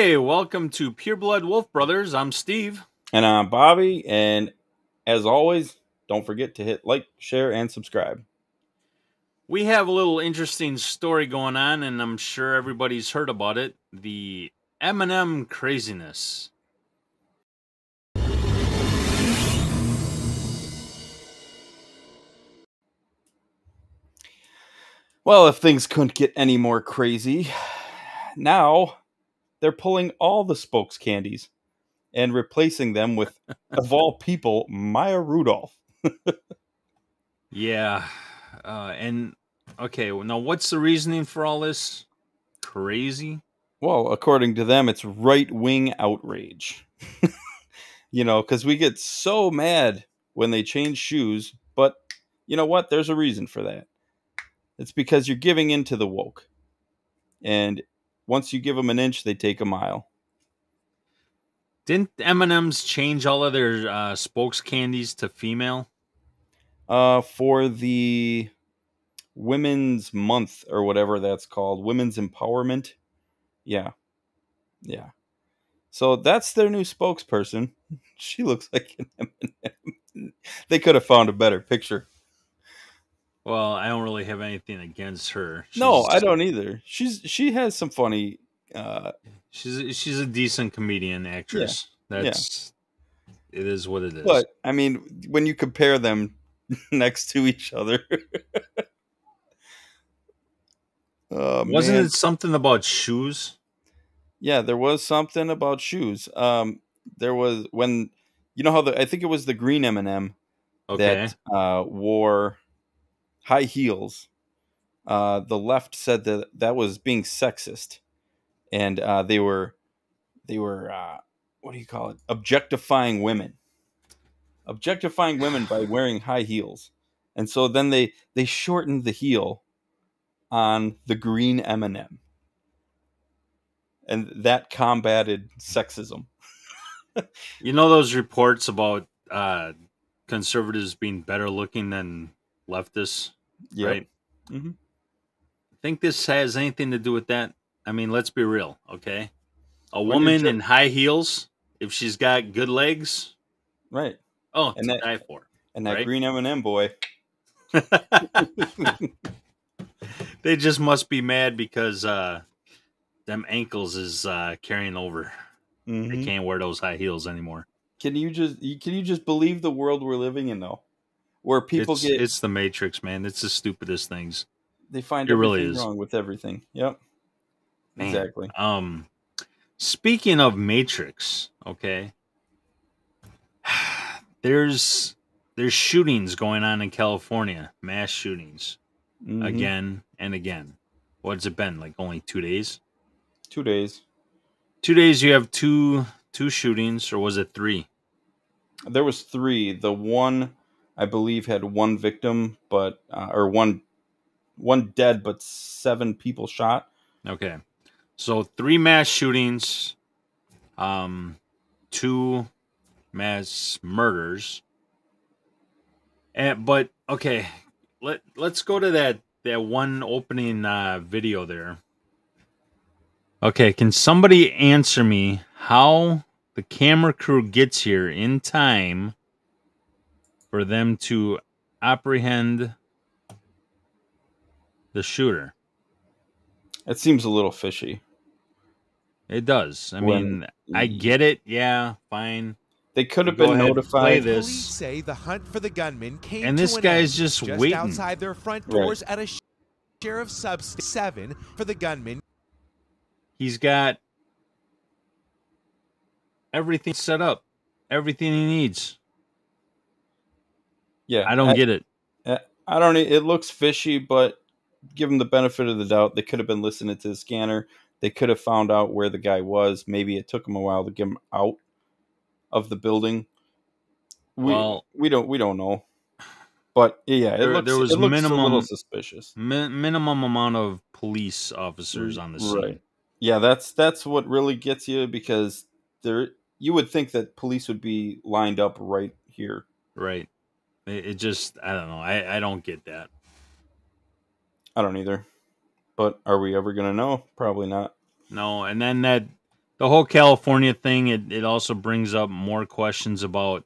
Hey, welcome to Pure Blood Wolf Brothers. I'm Steve. And I'm Bobby. And as always, don't forget to hit like, share, and subscribe. We have a little interesting story going on, and I'm sure everybody's heard about it. The M&M craziness. Well, if things couldn't get any more crazy, now they're pulling all the spokes candies and replacing them with, of all people, Maya Rudolph. Yeah. Okay, now what's the reasoning for all this? Crazy? Well, according to them, it's right-wing outrage. Because we get so mad when they change shoes, but you know what? There's a reason for that. It's because you're giving in to the woke. And once you give them an inch, they take a mile. Didn't M&M's change all of their spokes candies to female? For the Women's Month or whatever that's called, Women's Empowerment. Yeah. So that's their new spokesperson. She looks like an M&M. They could have found a better picture. Well, I don't really have anything against her. No, I don't either. She has some funny. She's a decent comedian actress. It is what it is. But I mean, when you compare them next to each other, wasn't it something about shoes? Yeah, there was something about shoes. There was when how I think it was the green M&M that wore high heels. The left said that was being sexist, and they were what do you call it? Objectifying women by wearing high heels, and so then they shortened the heel on the green M&M. And that combated sexism. You know those reports about conservatives being better looking than leftists, right? Mm-hmm. Think this has anything to do with that? I mean, let's be real, okay? A woman in high heels, if she's got good legs, right? Oh, and to die for. And that green M&M boy. They just must be mad because them ankles is carrying over. Mm-hmm. They can't wear those high heels anymore. Can you just believe the world we're living in though, where people it's the Matrix, man. It's the stupidest things. They find everything wrong with everything. Yep, man. Exactly. Speaking of Matrix, okay, there's shootings going on in California, mass shootings, again and again. What's it been, like only 2 days? 2 days. 2 days. You have two shootings, or was it 3? There was 3. The one, I believe, had 1 victim, but or one dead, but 7 people shot. Okay, so 3 mass shootings, 2 mass murders. But okay, let's go to that one opening video there. Okay, can somebody answer me how the camera crew gets here in time for them to apprehend the shooter? It seems a little fishy. It does. I mean, I get it. Yeah, fine. They could have been notified. Police say the hunt for the gunman came and this guy's just waiting outside their front doors at a sheriff's substation. 7 for the gunman. He's got everything set up, everything he needs. Yeah, I don't get it. I don't. It looks fishy, but give them the benefit of the doubt. They could have been listening to the scanner. They could have found out where the guy was. Maybe it took him a while to get him out of the building. We don't know. But yeah, it looks a little suspicious. Minimum amount of police officers on the scene. Right. Yeah, that's what really gets you, because you would think that police would be lined up right here. Right. It just, I don't know. I don't get that. I don't either. But are we ever going to know? Probably not. No, and then that The whole California thing, it also brings up more questions about,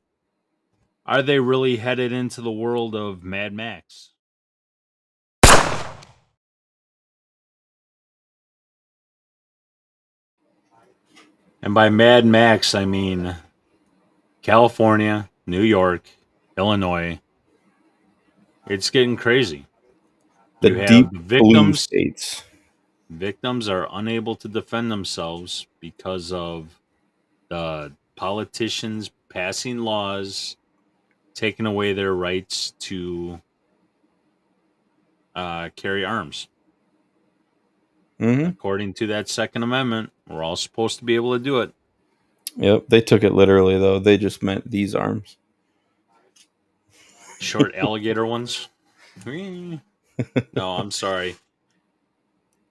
are they really headed into the world of Mad Max? And by Mad Max, I mean California, New York, Illinois. It's getting crazy. The You deep have the blue victims. states. Victims are unable to defend themselves because of the politicians passing laws, taking away their rights to carry arms. Mm-hmm. According to that Second Amendment, we're all supposed to be able to do it. Yep, they took it literally though. They just meant these arms. Short alligator ones. No, I'm sorry.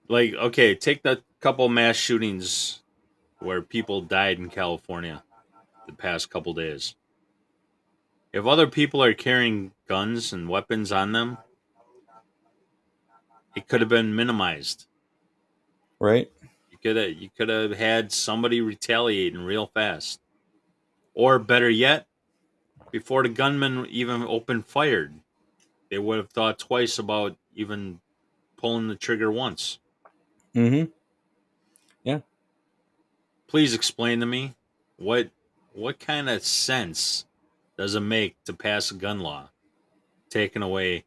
Like, okay, take the couple mass shootings where people died in California the past couple days. If other people are carrying guns and weapons on them, it could have been minimized. Right? You could have had somebody retaliating real fast. Or better yet, before the gunman even opened fire, they would have thought twice about even pulling the trigger once. Mm-hmm. Yeah. Please explain to me what kind of sense does it make to pass a gun law taking away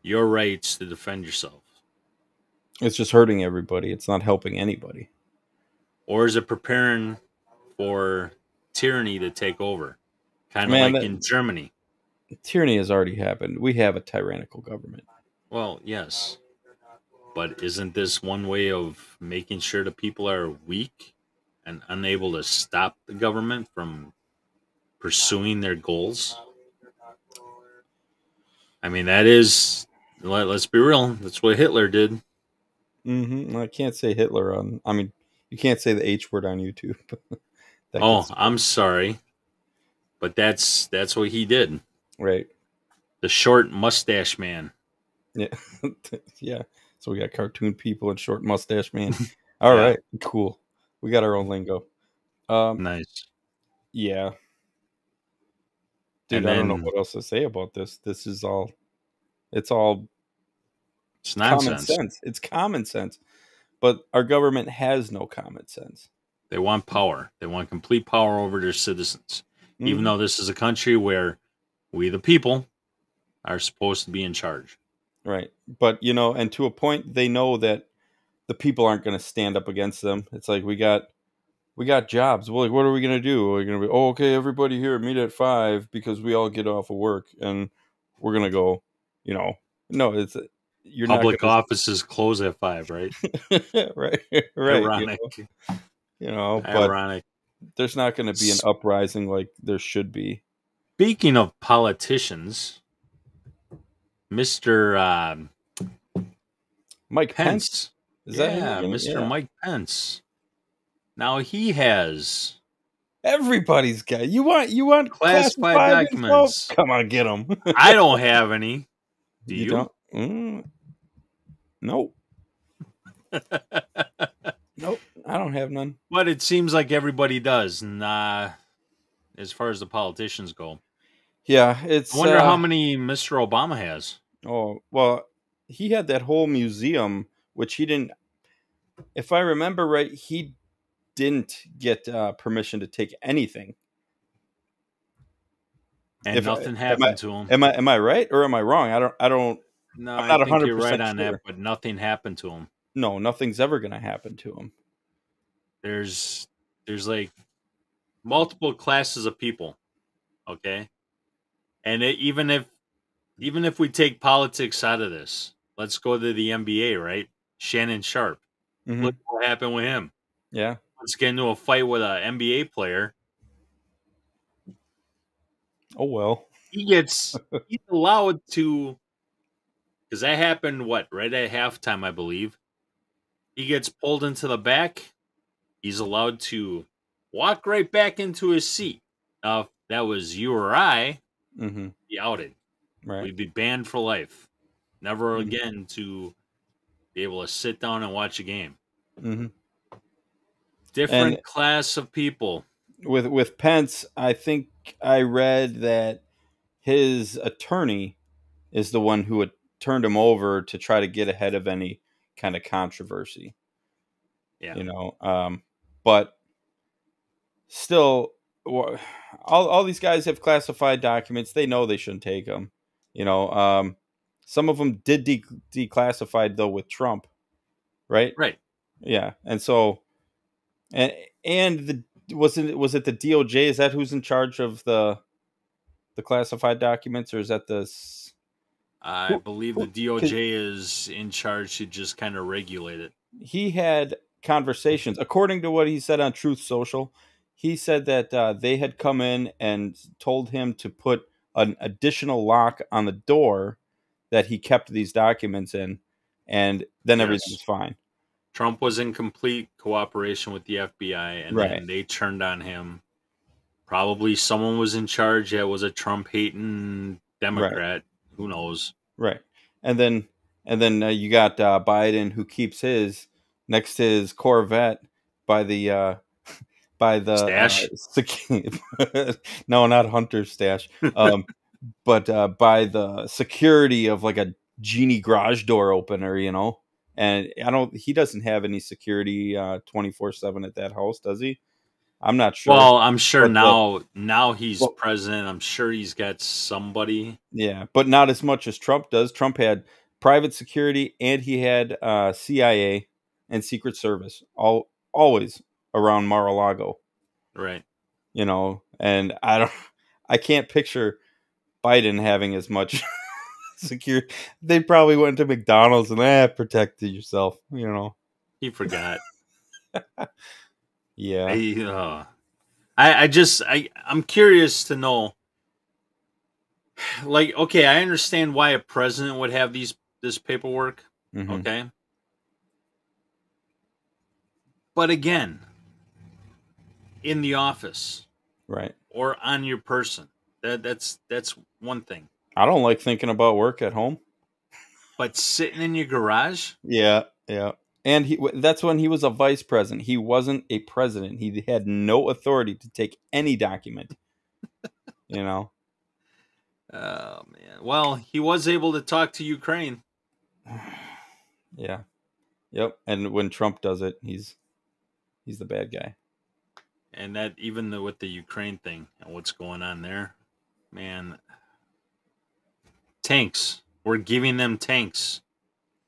your rights to defend yourself? It's just hurting everybody. It's not helping anybody. Or is it preparing for tyranny to take over? Kind of Man, like in Germany. tyranny has already happened. We have a tyrannical government. Well, yes. But isn't this one way of making sure the people are weak and unable to stop the government from pursuing their goals? I mean, that is, let's be real, that's what Hitler did. Mm-hmm. I can't say Hitler on. I mean, you can't say the H word on YouTube. Oh, I'm sorry, but that's what he did. Right. The short mustache man. Yeah. Yeah. So we got cartoon people and short mustache man. All Yeah. right. Cool. We got our own lingo. Nice. Yeah. Dude, And I don't know then what else to say about this. This is all. It's all it's common nonsense. sense. It's common sense. But our government has no common sense. They want power. They want complete power over their citizens. Mm-hmm. Even though this is a country where we, the people, are supposed to be in charge. Right. But, and to a point, they know that the people aren't going to stand up against them. It's like we got jobs. Well, like, what are we going to do? We're going to be, okay, everybody here meet at 5 because we all get off of work and we're going to go, no, it's you're Public not going offices close at 5, right? to right. Ironic. But Ironic. there's not going to be an uprising like there should be. Speaking of politicians, Mr. Mike Pence. Is that him again? Mr. Yeah. Mike Pence. Now he has Everybody's got. You want classified documents. Info? Come on, get them. I don't have any. Do you? Don't? Nope. Nope. I don't have none. But it seems like everybody does. As far as the politicians go. Yeah, it's. I wonder how many Mr. Obama has. Oh, well, he had that whole museum, which he didn't. If I remember right, he didn't get permission to take anything. And nothing happened to him. Am I right or am I wrong? I don't. No, I'm not I think 100% you're right on sure. that, but nothing happened to him. No, nothing's ever going to happen to him. There's like multiple classes of people, okay? And even if we take politics out of this, let's go to the NBA, right? Shannon Sharp. Mm-hmm. Look what happened with him. Yeah. Let's get into a fight with an NBA player. Oh, well. He's allowed to, because that happened, right at halftime, I believe. He gets pulled into the back. He's allowed to walk right back into his seat. Now, if that was you or I, be outed. Right. We'd be banned for life. Never again to be able to sit down and watch a game. Mm-hmm. Different class of people. With Pence, I think I read that his attorney is the one who had turned him over to try to get ahead of any kind of controversy. Yeah. You know, but still, all these guys have classified documents. They know they shouldn't take them. You know, some of them did declassified though with Trump, right? Right. Yeah, and so, and was it the DOJ? Is that who's in charge of the classified documents, or is that the? I believe the DOJ is in charge to just kind of regulate it. He had conversations, according to what he said on Truth Social. He said that they had come in and told him to put an additional lock on the door that he kept these documents in, and then everything was fine. Trump was in complete cooperation with the FBI, and then they turned on him. Probably someone was in charge that was a Trump-hating Democrat. Right. Who knows? Right. And then you got Biden, who keeps his next to his Corvette by the stash. No, not Hunter's stash. But by the security of like a Genie garage door opener, you know. And he doesn't have any security 24/7 at that house, does he? I'm not sure. Well, I'm sure now he's president. I'm sure he's got somebody. Yeah, but not as much as Trump does. Trump had private security, and he had CIA and Secret Service always around Mar-a-Lago. Right. You know, and I can't picture Biden having as much security. They probably went to McDonald's and protected yourself, you know. He forgot. Yeah. I'm curious to know. Like, okay, I understand why a president would have this paperwork. Mm-hmm. Okay. But again, in the office, right, or on your person, that's one thing. I don't like thinking about work at home. But sitting in your garage? Yeah. And that's when he was a vice president. He wasn't a president. He had no authority to take any document. You know? Oh, man. Well, he was able to talk to Ukraine. Yeah. Yep. And when Trump does it, he's the bad guy. And that, even with the Ukraine thing and what's going on there, man, tanks. We're giving them tanks.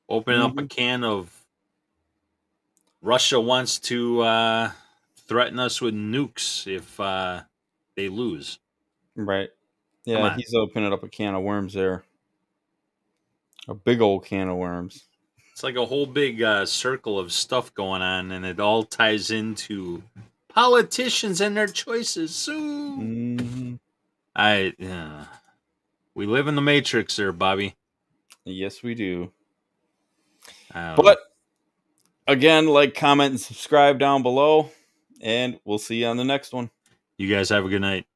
Opening up a can of Russia wants to threaten us with nukes if they lose. Right. Yeah, he's opening up a can of worms there. A big old can of worms. It's like a whole big circle of stuff going on, and it all ties into politicians and their choices. So, we live in the Matrix there, Bobby. Yes, we do. But again, like, comment, and subscribe down below, and we'll see you on the next one. You guys have a good night.